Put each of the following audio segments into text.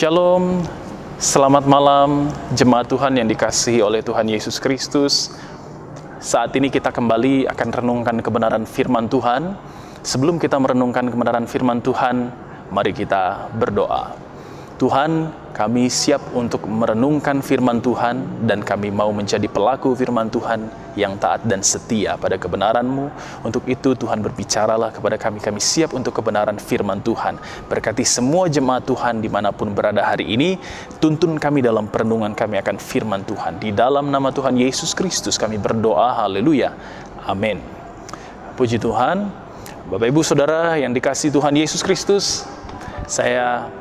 Shalom, selamat malam jemaat Tuhan yang dikasihi oleh Tuhan Yesus Kristus. Saat ini kita kembali akan renungkan kebenaran firman Tuhan. Sebelum kita merenungkan kebenaran firman Tuhan, mari kita berdoa. Tuhan, kami siap untuk merenungkan firman Tuhan dan kami mau menjadi pelaku firman Tuhan yang taat dan setia pada kebenaran-Mu. Untuk itu Tuhan berbicaralah kepada kami, kami siap untuk kebenaran firman Tuhan. Berkati semua jemaat Tuhan dimanapun berada hari ini, tuntun kami dalam perenungan kami akan firman Tuhan. Di dalam nama Tuhan Yesus Kristus kami berdoa, haleluya, amin. Puji Tuhan, Bapak Ibu Saudara yang dikasihi Tuhan Yesus Kristus, saya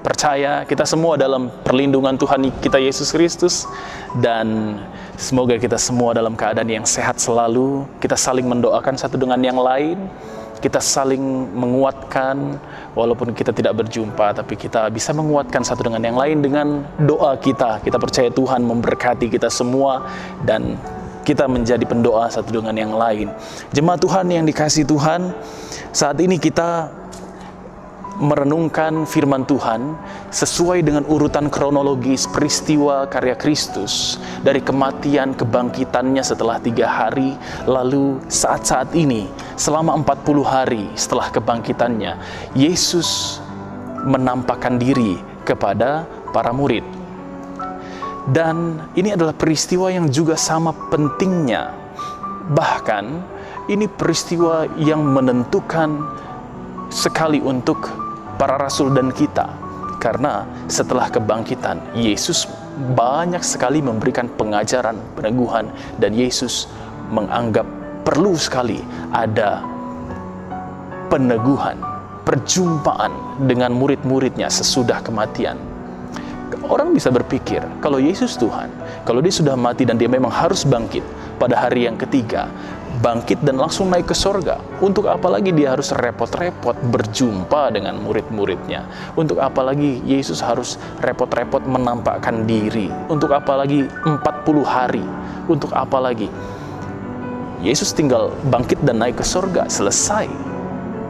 percaya kita semua dalam perlindungan Tuhan kita Yesus Kristus, dan semoga kita semua dalam keadaan yang sehat selalu. Kita saling mendoakan satu dengan yang lain, kita saling menguatkan walaupun kita tidak berjumpa, tapi kita bisa menguatkan satu dengan yang lain dengan doa kita. Kita percaya Tuhan memberkati kita semua dan kita menjadi pendoa satu dengan yang lain. Jemaat Tuhan yang dikasihi Tuhan, saat ini kita merenungkan firman Tuhan sesuai dengan urutan kronologis peristiwa karya Kristus dari kematian kebangkitannya setelah 3 hari, lalu saat-saat ini selama 40 hari setelah kebangkitannya Yesus menampakkan diri kepada para murid. Dan ini adalah peristiwa yang juga sama pentingnya, bahkan ini peristiwa yang menentukan sekali untuk para rasul dan kita, karena setelah kebangkitan Yesus banyak sekali memberikan pengajaran, peneguhan, dan Yesus menganggap perlu sekali ada peneguhan, perjumpaan dengan murid-muridnya sesudah kematian. Orang bisa berpikir, kalau Yesus Tuhan, kalau dia sudah mati dan dia memang harus bangkit pada hari yang ketiga, bangkit dan langsung naik ke sorga, untuk apa lagi dia harus repot-repot berjumpa dengan murid-muridnya? Untuk apa lagi Yesus harus repot-repot menampakkan diri? Untuk apa lagi 40 hari? Untuk apa lagi? Yesus tinggal bangkit dan naik ke sorga, selesai.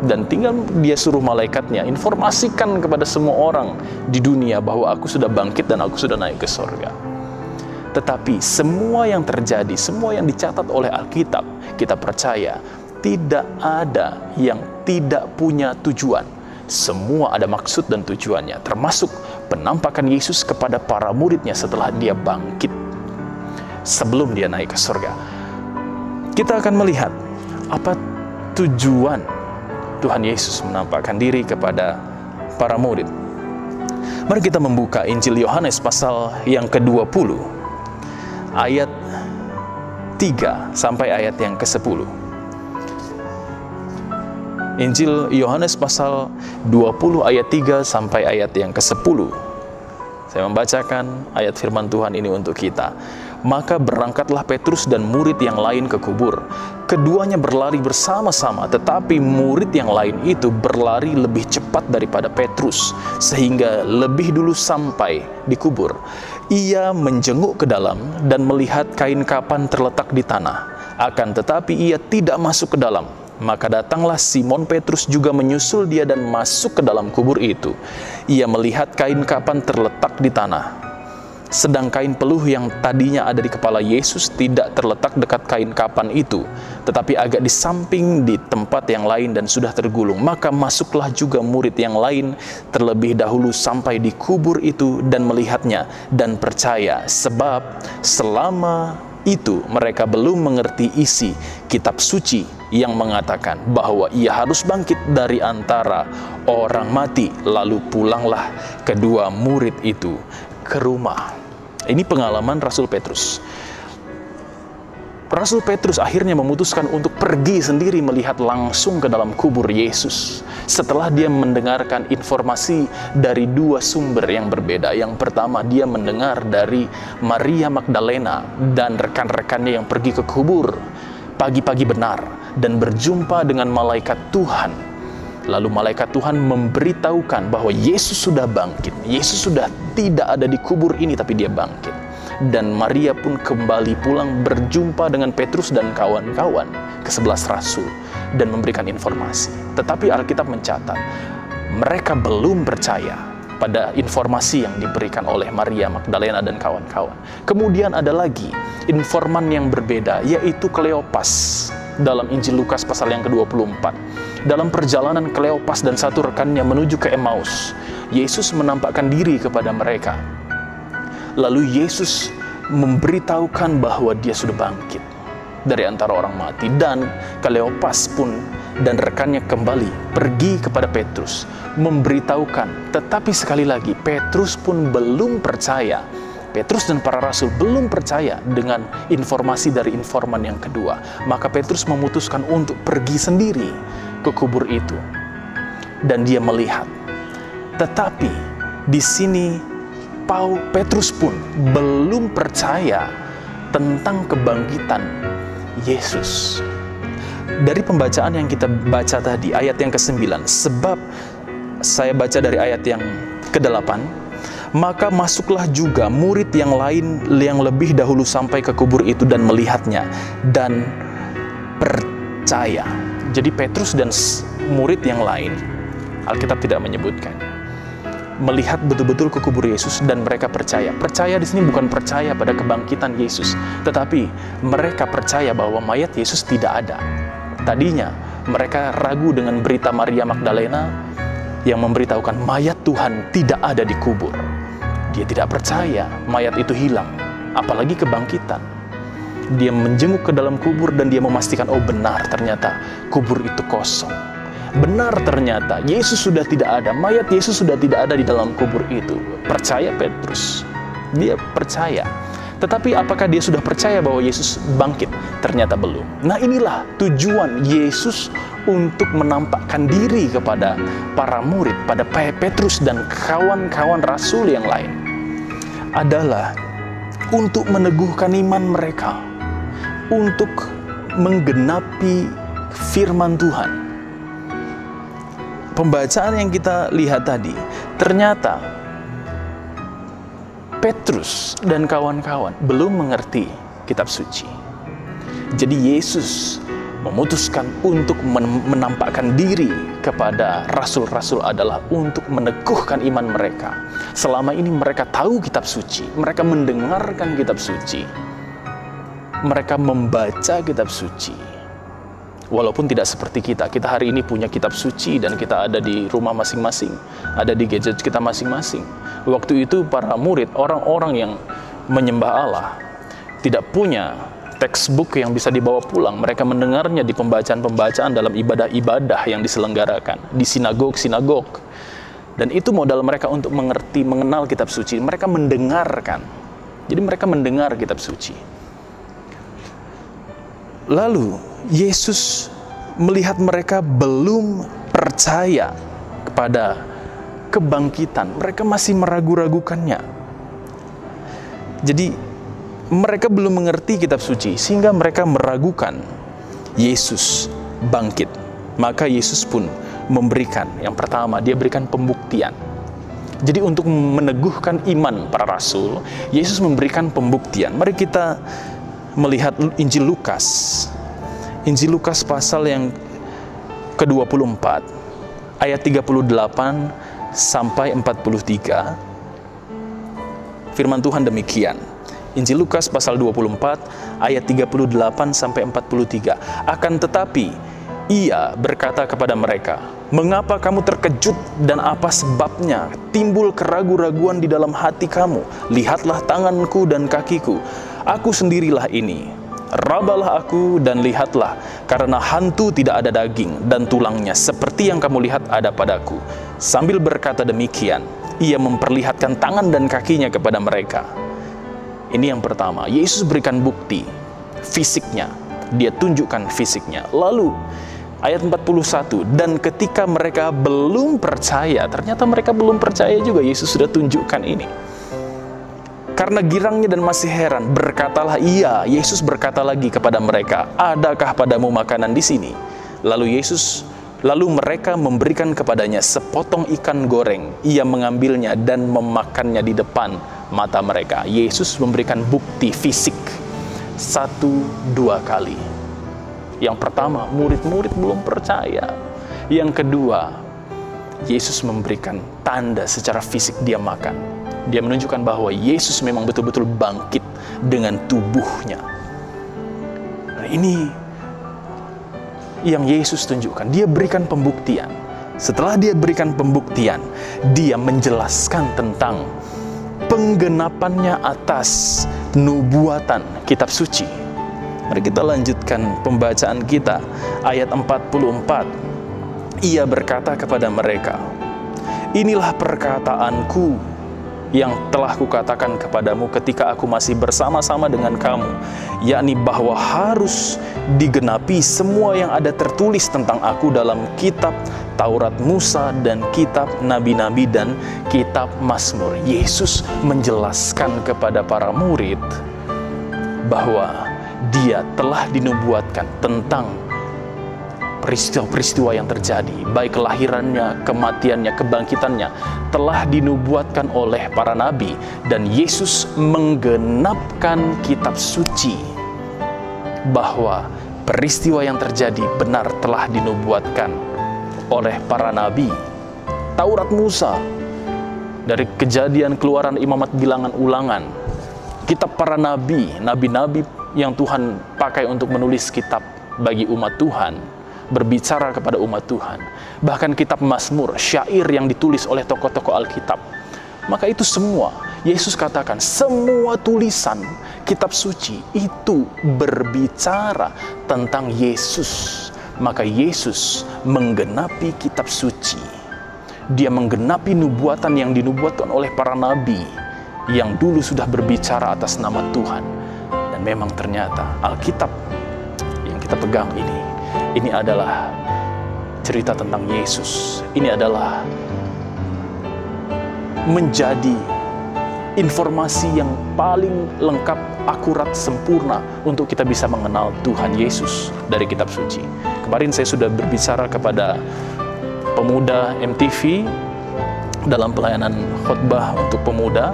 Dan tinggal dia suruh malaikatnya informasikan kepada semua orang di dunia bahwa aku sudah bangkit dan aku sudah naik ke sorga. Tetapi semua yang terjadi, semua yang dicatat oleh Alkitab, kita percaya tidak ada yang tidak punya tujuan. Semua ada maksud dan tujuannya, termasuk penampakan Yesus kepada para muridnya setelah dia bangkit, sebelum dia naik ke surga. Kita akan melihat apa tujuan Tuhan Yesus menampakkan diri kepada para murid. Mari kita membuka Injil Yohanes pasal yang ke-20, ayat 3 sampai ayat yang ke-10. Injil Yohanes pasal 20 ayat 3 sampai ayat yang ke-10. Saya membacakan ayat firman Tuhan ini untuk kita. Maka berangkatlah Petrus dan murid yang lain ke kubur. Keduanya berlari bersama-sama, tetapi murid yang lain itu berlari lebih cepat daripada Petrus, sehingga lebih dulu sampai di kubur. Ia menjenguk ke dalam dan melihat kain kapan terletak di tanah. Akan tetapi ia tidak masuk ke dalam. Maka datanglah Simon Petrus juga menyusul dia dan masuk ke dalam kubur itu. Ia melihat kain kapan terletak di tanah, sedang kain peluh yang tadinya ada di kepala Yesus tidak terletak dekat kain kapan itu, tetapi agak di samping di tempat yang lain dan sudah tergulung. Maka masuklah juga murid yang lain terlebih dahulu sampai di kubur itu dan melihatnya dan percaya, sebab selama itu mereka belum mengerti isi kitab suci yang mengatakan bahwa ia harus bangkit dari antara orang mati. Lalu pulanglah kedua murid itu ke rumah. Ini pengalaman Rasul Petrus. Rasul Petrus akhirnya memutuskan untuk pergi sendiri melihat langsung ke dalam kubur Yesus. Setelah dia mendengarkan informasi dari 2 sumber yang berbeda. Yang pertama, dia mendengar dari Maria Magdalena dan rekan-rekannya yang pergi ke kubur pagi-pagi benar dan berjumpa dengan malaikat Tuhan. Lalu malaikat Tuhan memberitahukan bahwa Yesus sudah bangkit. Yesus sudah tidak ada di kubur ini, tapi dia bangkit. Dan Maria pun kembali pulang berjumpa dengan Petrus dan kawan-kawan, ke-11 rasul, dan memberikan informasi. Tetapi Alkitab mencatat, mereka belum percaya pada informasi yang diberikan oleh Maria Magdalena dan kawan-kawan. Kemudian ada lagi informan yang berbeda, yaitu Kleopas dalam Injil Lukas pasal yang ke-24. Dalam perjalanan Kleopas dan satu rekannya menuju ke Emmaus, Yesus menampakkan diri kepada mereka. Lalu Yesus memberitahukan bahwa dia sudah bangkit dari antara orang mati, dan Kleopas pun dan rekannya kembali pergi kepada Petrus memberitahukan. Tetapi sekali lagi Petrus pun belum percaya. Petrus dan para rasul belum percaya dengan informasi dari informan yang kedua. Maka Petrus memutuskan untuk pergi sendiri ke kubur itu, dan dia melihat. Tetapi di sini Petrus pun belum percaya tentang kebangkitan Yesus. Dari pembacaan yang kita baca tadi, ayat yang ke-9, sebab saya baca dari ayat yang ke-8, maka masuklah juga murid yang lain yang lebih dahulu sampai ke kubur itu dan melihatnya dan percaya. Jadi Petrus dan murid yang lain, Alkitab tidak menyebutkannya, melihat betul-betul ke kubur Yesus dan mereka percaya. Percaya di sini bukan percaya pada kebangkitan Yesus, tetapi mereka percaya bahwa mayat Yesus tidak ada. Tadinya mereka ragu dengan berita Maria Magdalena yang memberitahukan mayat Tuhan tidak ada di kubur. Dia tidak percaya mayat itu hilang, apalagi kebangkitan. Dia menjenguk ke dalam kubur dan dia memastikan, oh benar, ternyata kubur itu kosong. Benar, ternyata Yesus sudah tidak ada, mayat Yesus sudah tidak ada di dalam kubur itu. Percaya Petrus, dia percaya. Tetapi apakah dia sudah percaya bahwa Yesus bangkit? Ternyata belum. Nah, inilah tujuan Yesus untuk menampakkan diri kepada para murid, pada Petrus dan kawan-kawan rasul yang lain, adalah untuk meneguhkan iman mereka, untuk menggenapi firman Tuhan. Pembacaan yang kita lihat tadi, ternyata Petrus dan kawan-kawan belum mengerti kitab suci. Jadi Yesus memutuskan untuk menampakkan diri kepada rasul-rasul adalah untuk meneguhkan iman mereka. Selama ini mereka tahu kitab suci, mereka mendengarkan kitab suci, mereka membaca kitab suci. Walaupun tidak seperti kita hari ini punya kitab suci dan kita ada di rumah masing-masing, ada di gadget kita masing-masing. Waktu itu para murid, orang-orang yang menyembah Allah, tidak punya textbook yang bisa dibawa pulang. Mereka mendengarnya di pembacaan-pembacaan dalam ibadah-ibadah yang diselenggarakan di sinagog-sinagog. Dan itu modal mereka untuk mengerti, mengenal kitab suci. Mereka mendengarkan. Jadi mereka mendengar kitab suci. Lalu Yesus melihat mereka belum percaya kepada kebangkitan. Mereka masih meragu-ragukannya. Jadi mereka belum mengerti kitab suci sehingga mereka meragukan Yesus bangkit. Maka Yesus pun memberikan, yang pertama, dia berikan pembuktian. Jadi untuk meneguhkan iman para rasul, Yesus memberikan pembuktian. Mari kita melihat Injil Lukas. Injil Lukas pasal yang ke-24 ayat 38 sampai 43. Firman Tuhan demikian. Injil Lukas pasal 24 ayat 38 sampai 43. Akan tetapi ia berkata kepada mereka, "Mengapa kamu terkejut dan apa sebabnya timbul keraguan-raguan di dalam hati kamu? Lihatlah tanganku dan kakiku. Aku sendirilah ini. Rabalah aku dan lihatlah, karena hantu tidak ada daging dan tulangnya seperti yang kamu lihat ada padaku." Sambil berkata demikian, ia memperlihatkan tangan dan kakinya kepada mereka. Ini yang pertama, Yesus berikan bukti fisiknya. Dia tunjukkan fisiknya. Lalu ayat 41, dan ketika mereka belum percaya, ternyata mereka belum percaya juga, Yesus sudah tunjukkan ini. Karena girangnya dan masih heran, berkatalah ia, Yesus berkata lagi kepada mereka, "Adakah padamu makanan di sini?" Lalu mereka memberikan kepadanya sepotong ikan goreng. Ia mengambilnya dan memakannya di depan mata mereka. Yesus memberikan bukti fisik 1-2 kali. Yang pertama, murid-murid belum percaya. Yang kedua, Yesus memberikan tanda secara fisik dia makan. Dia menunjukkan bahwa Yesus memang betul-betul bangkit dengan tubuhnya. Nah, ini yang Yesus tunjukkan. Dia berikan pembuktian. Setelah dia berikan pembuktian, dia menjelaskan tentang penggenapannya atas nubuatan kitab suci. Mari kita lanjutkan pembacaan kita. Ayat 44. Ia berkata kepada mereka, inilah perkataanku yang telah kukatakan kepadamu ketika aku masih bersama-sama dengan kamu, yakni bahwa harus digenapi semua yang ada tertulis tentang aku dalam kitab Taurat Musa dan kitab Nabi-Nabi dan kitab Mazmur. Yesus menjelaskan kepada para murid bahwa dia telah dinubuatkan tentang peristiwa-peristiwa yang terjadi, baik kelahirannya, kematiannya, kebangkitannya, telah dinubuatkan oleh para nabi, dan Yesus menggenapkan kitab suci bahwa peristiwa yang terjadi benar telah dinubuatkan oleh para nabi. Taurat Musa, dari Kejadian, Keluaran, Imamat, Bilangan, Ulangan, kitab para nabi, nabi-nabi yang Tuhan pakai untuk menulis kitab bagi umat Tuhan, berbicara kepada umat Tuhan. Bahkan kitab Mazmur, syair yang ditulis oleh tokoh-tokoh Alkitab. Maka itu semua, Yesus katakan, semua tulisan kitab suci itu berbicara tentang Yesus. Maka Yesus menggenapi kitab suci. Dia menggenapi nubuatan yang dinubuatkan oleh para nabi yang dulu sudah berbicara atas nama Tuhan. Dan memang ternyata Alkitab yang kita pegang ini adalah cerita tentang Yesus. Ini adalah menjadi informasi yang paling lengkap, akurat, sempurna untuk kita bisa mengenal Tuhan Yesus dari kitab suci. Kemarin saya sudah berbicara kepada pemuda MTV dalam pelayanan khotbah untuk pemuda.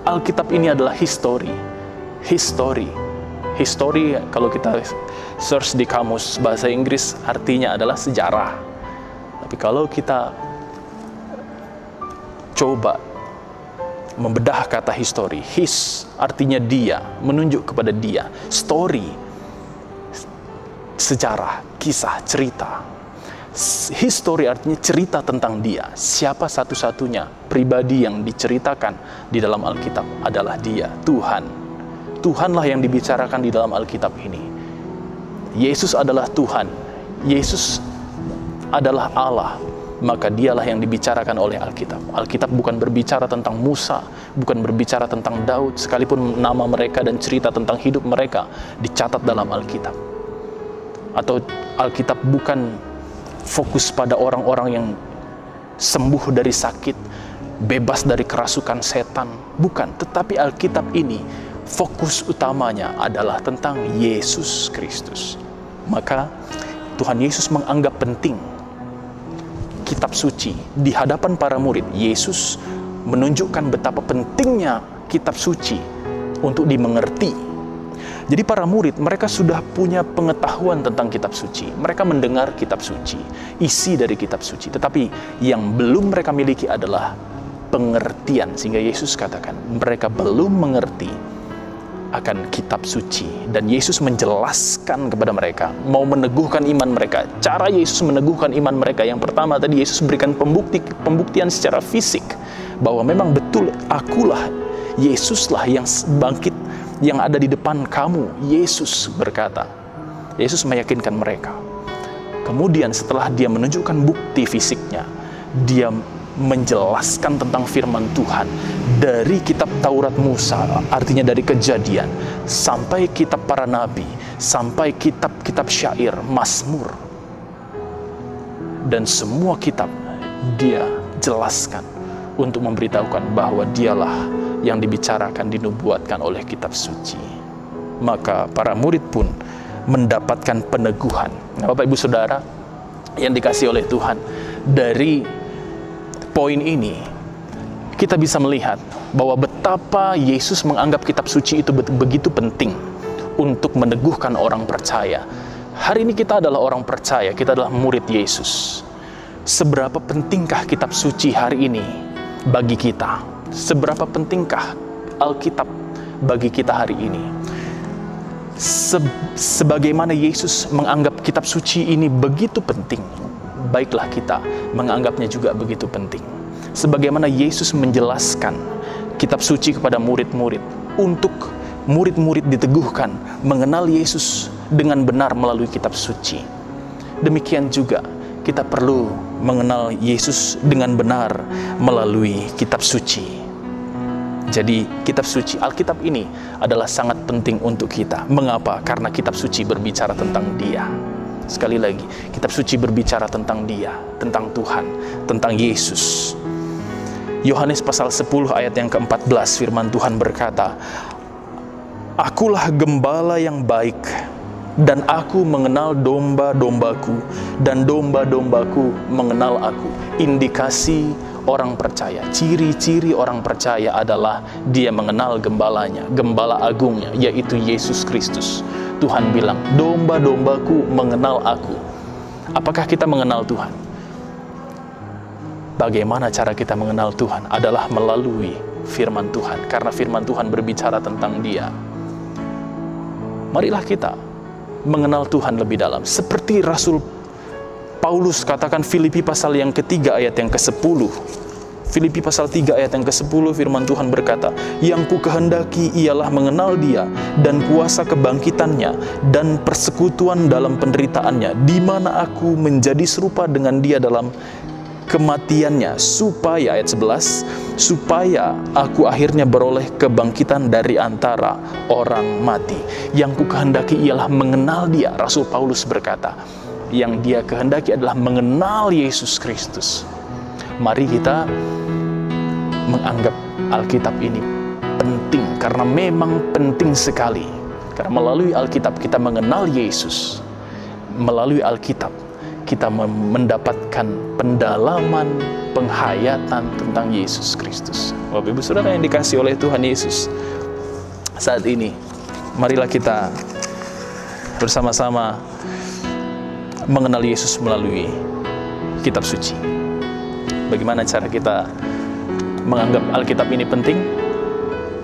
Alkitab ini adalah history. History, kalau kita search di kamus bahasa Inggris, artinya adalah sejarah. Tapi kalau kita coba membedah kata history, his artinya dia, menunjuk kepada dia. Story, sejarah, kisah, cerita. History artinya cerita tentang dia. Siapa satu-satunya pribadi yang diceritakan di dalam Alkitab adalah dia, Tuhan. Tuhanlah yang dibicarakan di dalam Alkitab ini. Yesus adalah Tuhan. Yesus adalah Allah. Maka dialah yang dibicarakan oleh Alkitab. Alkitab bukan berbicara tentang Musa, bukan berbicara tentang Daud, sekalipun nama mereka dan cerita tentang hidup mereka dicatat dalam Alkitab. Atau Alkitab bukan fokus pada orang-orang yang sembuh dari sakit, bebas dari kerasukan setan. Bukan, tetapi Alkitab ini fokus utamanya adalah tentang Yesus Kristus. Maka Tuhan Yesus menganggap penting kitab suci di hadapan para murid. Yesus menunjukkan betapa pentingnya kitab suci untuk dimengerti. Jadi para murid, mereka sudah punya pengetahuan tentang kitab suci. Mereka mendengar kitab suci, isi dari kitab suci. Tetapi yang belum mereka miliki adalah pengertian. Sehingga Yesus katakan, mereka belum mengerti akan kitab suci. Dan Yesus menjelaskan kepada mereka, mau meneguhkan iman mereka. Cara Yesus meneguhkan iman mereka, yang pertama tadi Yesus berikan pembuktian secara fisik bahwa memang betul akulah, Yesuslah yang bangkit, yang ada di depan kamu. Yesus berkata, Yesus meyakinkan mereka. Kemudian setelah dia menunjukkan bukti fisiknya, dia menjelaskan tentang firman Tuhan dari kitab Taurat Musa, artinya dari Kejadian, sampai kitab para nabi, sampai kitab-kitab syair, Mazmur, dan semua kitab dia jelaskan untuk memberitahukan bahwa dialah yang dibicarakan, dinubuatkan oleh kitab suci. Maka para murid pun mendapatkan peneguhan. Nah, Bapak Ibu Saudara yang dikasihi oleh Tuhan, dari poin ini kita bisa melihat bahwa betapa Yesus menganggap kitab suci itu begitu penting untuk meneguhkan orang percaya Hari ini kita adalah orang percaya, kita adalah murid Yesus. Seberapa pentingkah kitab suci hari ini bagi kita? Seberapa pentingkah Alkitab bagi kita hari ini? Sebagaimana Yesus menganggap kitab suci ini begitu penting, baiklah kita menganggapnya juga begitu penting. Sebagaimana Yesus menjelaskan kitab suci kepada murid-murid, untuk murid-murid diteguhkan mengenal Yesus dengan benar melalui kitab suci. Demikian juga kita perlu mengenal Yesus dengan benar melalui kitab suci. Jadi kitab suci, Alkitab ini adalah sangat penting untuk kita. Mengapa? Karena kitab suci berbicara tentang Dia. Sekali lagi, kitab suci berbicara tentang Dia, tentang Tuhan, tentang Yesus. Yohanes pasal 10 ayat yang ke-14, firman Tuhan berkata, "Akulah gembala yang baik, dan aku mengenal domba-dombaku, dan domba-dombaku mengenal aku." Indikasi orang percaya, ciri-ciri orang percaya adalah dia mengenal gembalanya, gembala agungnya, yaitu Yesus Kristus. Tuhan bilang, domba-dombaku mengenal aku. Apakah kita mengenal Tuhan? Bagaimana cara kita mengenal Tuhan? Adalah melalui firman Tuhan, karena firman Tuhan berbicara tentang Dia. Marilah kita mengenal Tuhan lebih dalam. Seperti Rasul Paulus katakan Filipi pasal yang ketiga ayat yang ke-10. Filipi pasal 3 ayat yang ke-10, firman Tuhan berkata, "Yang ku kehendaki ialah mengenal Dia dan kuasa kebangkitannya dan persekutuan dalam penderitaannya, di mana aku menjadi serupa dengan Dia dalam kematiannya, supaya," ayat 11, "supaya aku akhirnya beroleh kebangkitan dari antara orang mati." Yang ku kehendaki ialah mengenal Dia. Rasul Paulus berkata, yang dia kehendaki adalah mengenal Yesus Kristus. Mari kita menganggap Alkitab ini penting, karena memang penting sekali. Karena melalui Alkitab kita mengenal Yesus. Melalui Alkitab kita mendapatkan pendalaman, penghayatan tentang Yesus Kristus. Bapak Ibu Saudara yang dikasihi oleh Tuhan Yesus, saat ini marilah kita bersama-sama mengenal Yesus melalui kitab suci. Bagaimana cara kita menganggap Alkitab ini penting?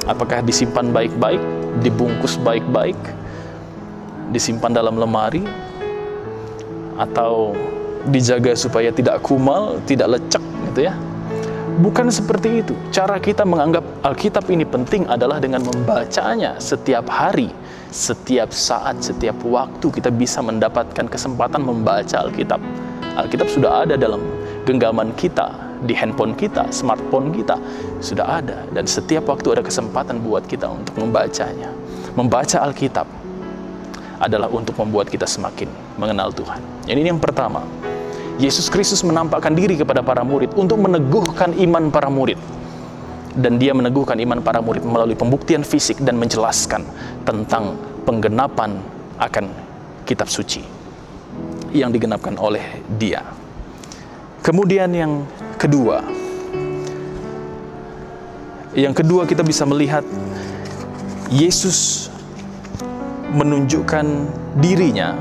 Apakah disimpan baik-baik, dibungkus baik-baik, disimpan dalam lemari, atau dijaga supaya tidak kumal, tidak lecek gitu ya? Bukan seperti itu. Cara kita menganggap Alkitab ini penting adalah dengan membacanya setiap hari, setiap saat, setiap waktu kita bisa mendapatkan kesempatan membaca Alkitab. Alkitab sudah ada dalam genggaman kita, di handphone kita, smartphone kita, sudah ada. Dan setiap waktu ada kesempatan buat kita untuk membacanya. Membaca Alkitab adalah untuk membuat kita semakin mengenal Tuhan. Ini yang pertama. Yesus Kristus menampakkan diri kepada para murid untuk meneguhkan iman para murid. Dan Dia meneguhkan iman para murid melalui pembuktian fisik dan menjelaskan tentang penggenapan akan kitab suci yang digenapkan oleh Dia. Kemudian yang kedua kita bisa melihat Yesus menunjukkan dirinya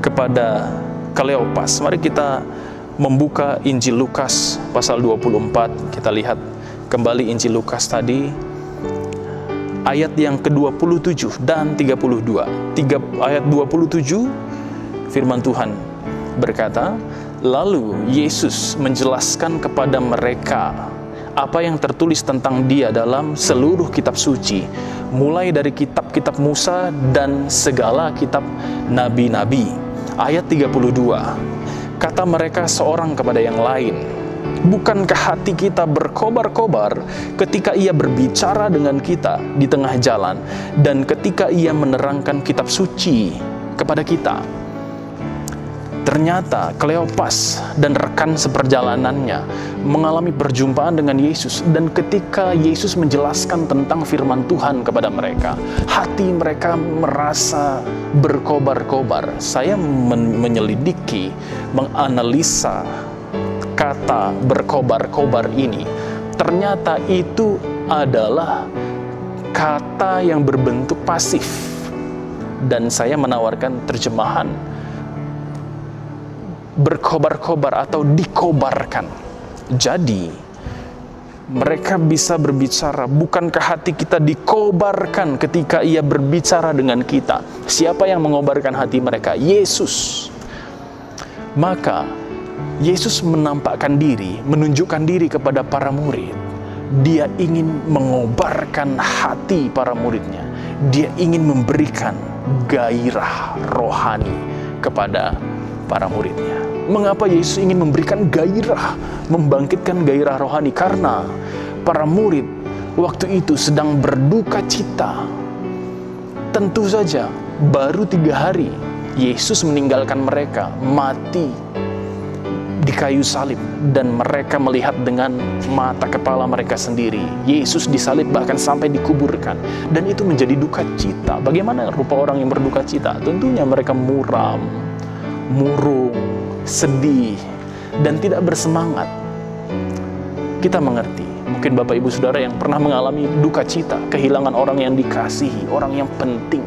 kepada Kleopas. Mari kita membuka Injil Lukas pasal 24. Kita lihat kembali Injil Lukas tadi, ayat yang ke-27 dan 32. Ayat 27, firman Tuhan berkata, "Lalu Yesus menjelaskan kepada mereka apa yang tertulis tentang Dia dalam seluruh kitab suci, mulai dari kitab-kitab Musa dan segala kitab nabi-nabi." Ayat 32, kata mereka seorang kepada yang lain, "Bukankah hati kita berkobar-kobar ketika Ia berbicara dengan kita di tengah jalan, dan ketika Ia menerangkan kitab suci kepada kita?" Ternyata Kleopas dan rekan seperjalanannya mengalami perjumpaan dengan Yesus, dan ketika Yesus menjelaskan tentang firman Tuhan kepada mereka, hati mereka merasa berkobar-kobar. Saya menyelidiki, menganalisa kata berkobar-kobar ini. Ternyata itu adalah kata yang berbentuk pasif. Dan saya menawarkan terjemahan berkobar-kobar atau dikobarkan. Jadi mereka bisa berbicara. Bukankah hati kita dikobarkan ketika Ia berbicara dengan kita? Siapa yang mengobarkan hati mereka? Yesus. Maka Yesus menampakkan diri, menunjukkan diri kepada para murid. Dia ingin mengobarkan hati para muridnya. Dia ingin memberikan gairah rohani kepada para muridnya. Mengapa Yesus ingin memberikan gairah, membangkitkan gairah rohani? Karena para murid waktu itu sedang berduka cita. Tentu saja baru 3 hari Yesus meninggalkan mereka, mati di kayu salib, dan mereka melihat dengan mata kepala mereka sendiri Yesus disalib, bahkan sampai dikuburkan, dan itu menjadi duka cita. Bagaimana rupa orang yang berduka cita? Tentunya mereka muram, murung, sedih, dan tidak bersemangat. Kita mengerti, mungkin Bapak Ibu Saudara yang pernah mengalami duka cita, kehilangan orang yang dikasihi, orang yang penting,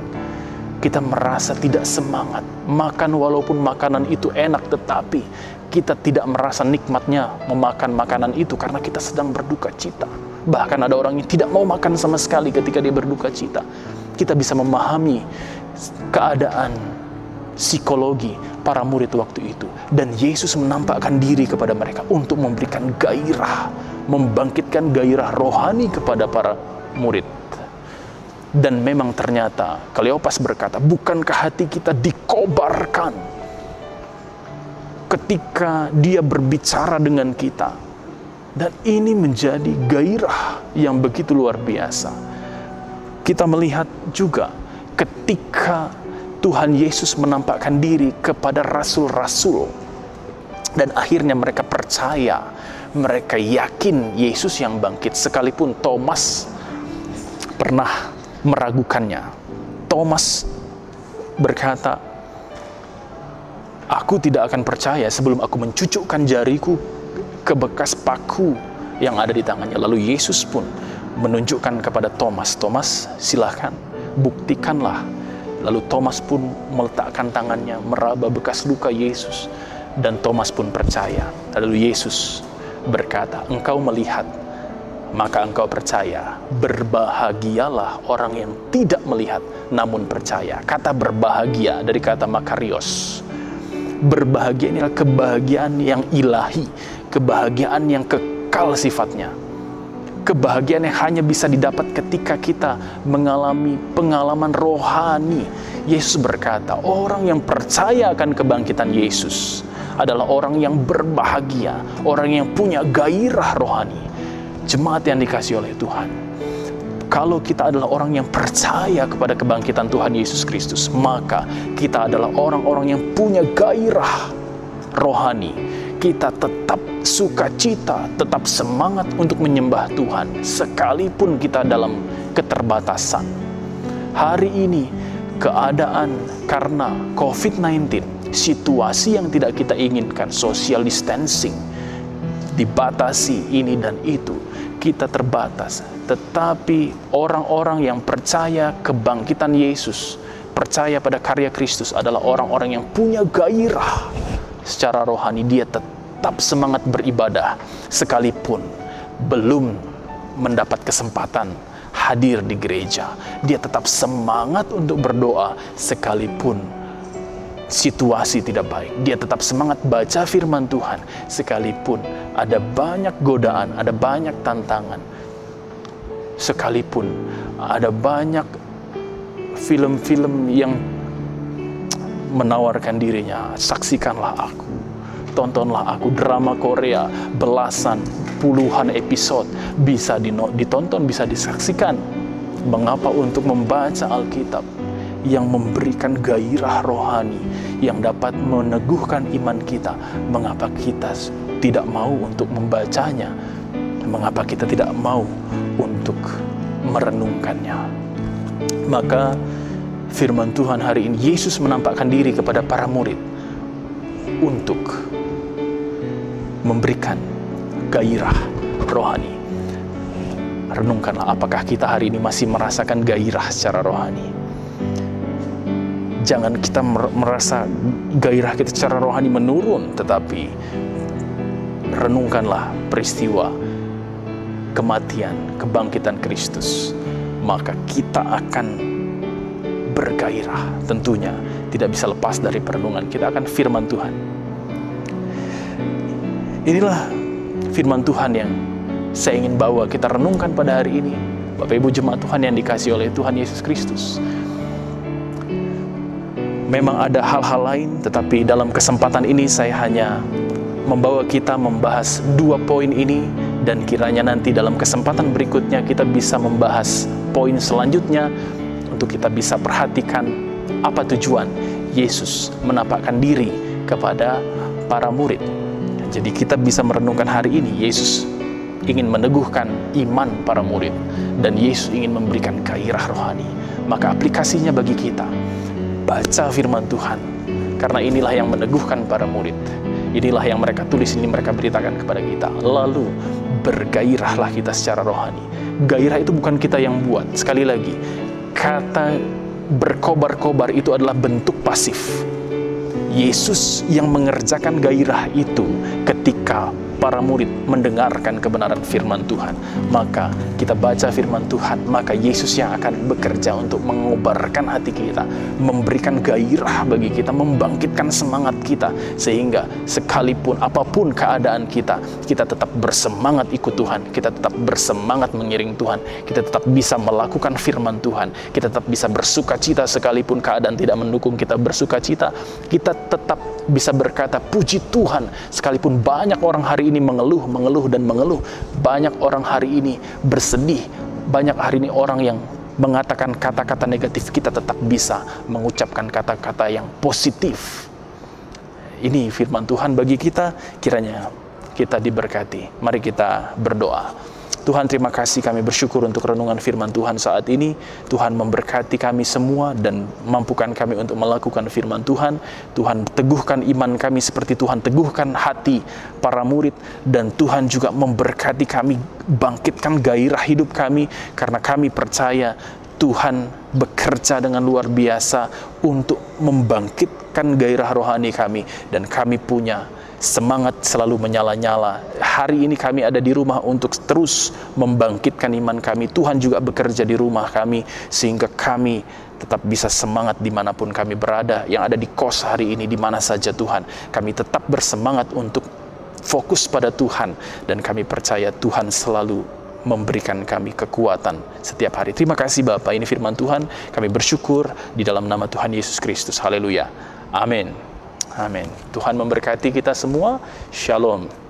kita merasa tidak semangat. Makan walaupun makanan itu enak, tetapi kita tidak merasa nikmatnya memakan makanan itu karena kita sedang berduka cita. Bahkan ada orang yang tidak mau makan sama sekali ketika dia berduka cita. Kita bisa memahami keadaan psikologi para murid waktu itu. Dan Yesus menampakkan diri kepada mereka untuk memberikan gairah, membangkitkan gairah rohani kepada para murid. Dan memang ternyata Kleopas berkata, bukankah hati kita dikobarkan ketika Dia berbicara dengan kita? Dan ini menjadi gairah yang begitu luar biasa. Kita melihat juga ketika Tuhan Yesus menampakkan diri kepada rasul-rasul, dan akhirnya mereka percaya, mereka yakin Yesus yang bangkit, sekalipun Thomas pernah meragukannya. Thomas berkata, aku tidak akan percaya sebelum aku mencucukkan jariku ke bekas paku yang ada di tangannya. Lalu Yesus pun menunjukkan kepada Thomas, Thomas, silakan, buktikanlah. Lalu Thomas pun meletakkan tangannya, meraba bekas luka Yesus, dan Thomas pun percaya. Lalu Yesus berkata, engkau melihat, maka engkau percaya. Berbahagialah orang yang tidak melihat namun percaya. Kata berbahagia dari kata makarios. Berbahagia inilah kebahagiaan yang ilahi, kebahagiaan yang kekal sifatnya, kebahagiaan yang hanya bisa didapat ketika kita mengalami pengalaman rohani. Yesus berkata, orang yang percaya akan kebangkitan Yesus adalah orang yang berbahagia, orang yang punya gairah rohani. Jemaat yang dikasihi oleh Tuhan, kalau kita adalah orang yang percaya kepada kebangkitan Tuhan Yesus Kristus, maka kita adalah orang-orang yang punya gairah rohani. Kita tetap sukacita, tetap semangat untuk menyembah Tuhan, sekalipun kita dalam keterbatasan. Hari ini, keadaan karena COVID-19, situasi yang tidak kita inginkan, social distancing, dibatasi ini dan itu, kita terbatas. Tetapi orang-orang yang percaya kebangkitan Yesus, percaya pada karya Kristus, adalah orang-orang yang punya gairah secara rohani. Dia tetap semangat beribadah sekalipun belum mendapat kesempatan hadir di gereja. Dia tetap semangat untuk berdoa sekalipun situasi tidak baik. Dia tetap semangat baca firman Tuhan sekalipun ada banyak godaan, ada banyak tantangan, sekalipun ada banyak film-film yang menawarkan dirinya. Saksikanlah aku, tontonlah aku, drama Korea belasan, puluhan episode bisa ditonton, bisa disaksikan. Mengapa untuk membaca Alkitab yang memberikan gairah rohani, yang dapat meneguhkan iman kita, mengapa kita tidak mau untuk membacanya? Mengapa kita tidak mau untuk merenungkannya? Maka firman Tuhan hari ini, Yesus menampakkan diri kepada para murid untuk memberikan gairah rohani. Renungkanlah, apakah kita hari ini masih merasakan gairah secara rohani? Jangan kita merasa gairah kita secara rohani menurun, tetapi renungkanlah peristiwa kematian, kebangkitan Kristus. Maka kita akan bergairah. Tentunya tidak bisa lepas dari perenungan kita akan firman Tuhan. Inilah firman Tuhan yang saya ingin bawa kita renungkan pada hari ini, Bapak Ibu jemaat Tuhan yang dikasihi oleh Tuhan Yesus Kristus. Memang ada hal-hal lain, tetapi dalam kesempatan ini saya hanya membawa kita membahas 2 poin ini, dan kiranya nanti dalam kesempatan berikutnya kita bisa membahas poin selanjutnya untuk kita bisa perhatikan apa tujuan Yesus menampakkan diri kepada para murid. Jadi kita bisa merenungkan hari ini, Yesus ingin meneguhkan iman para murid, dan Yesus ingin memberikan gairah rohani. Maka aplikasinya bagi kita, baca firman Tuhan, karena inilah yang meneguhkan para murid. Inilah yang mereka tulis, ini mereka beritakan kepada kita. Lalu bergairahlah kita secara rohani. Gairah itu bukan kita yang buat. Sekali lagi, kata berkobar-kobar itu adalah bentuk pasif. Yesus yang mengerjakan gairah itu ketika para murid mendengarkan kebenaran firman Tuhan. Maka kita baca firman Tuhan, maka Yesus yang akan bekerja untuk mengobarkan hati kita, memberikan gairah bagi kita, membangkitkan semangat kita, sehingga sekalipun apapun keadaan kita, kita tetap bersemangat ikut Tuhan, kita tetap bersemangat mengiring Tuhan, kita tetap bisa melakukan firman Tuhan, kita tetap bisa bersuka cita sekalipun keadaan tidak mendukung kita bersuka cita, kita tetap bisa berkata puji Tuhan sekalipun banyak orang hari ini mengeluh. Banyak orang hari ini bersedih. Banyak hari ini orang yang mengatakan kata-kata negatif. Kita tetap bisa mengucapkan kata-kata yang positif. Ini firman Tuhan bagi kita. Kiranya kita diberkati. Mari kita berdoa. Tuhan, terima kasih, kami bersyukur untuk renungan firman Tuhan saat ini. Tuhan memberkati kami semua dan mampukan kami untuk melakukan firman Tuhan. Tuhan teguhkan iman kami seperti Tuhan teguhkan hati para murid. Dan Tuhan juga memberkati kami, bangkitkan gairah hidup kami, karena kami percaya Tuhan bekerja dengan luar biasa untuk membangkitkan gairah rohani kami. Dan kami punya semangat selalu menyala-nyala. Hari ini kami ada di rumah untuk terus membangkitkan iman kami. Tuhan juga bekerja di rumah kami, sehingga kami tetap bisa semangat dimanapun kami berada. Yang ada di kos hari ini, di mana saja Tuhan, kami tetap bersemangat untuk fokus pada Tuhan. Dan kami percaya Tuhan selalu memberikan kami kekuatan setiap hari. Terima kasih Bapa, ini firman Tuhan. Kami bersyukur di dalam nama Tuhan Yesus Kristus. Haleluya. Amin. Amin. Tuhan memberkati kita semua. Shalom.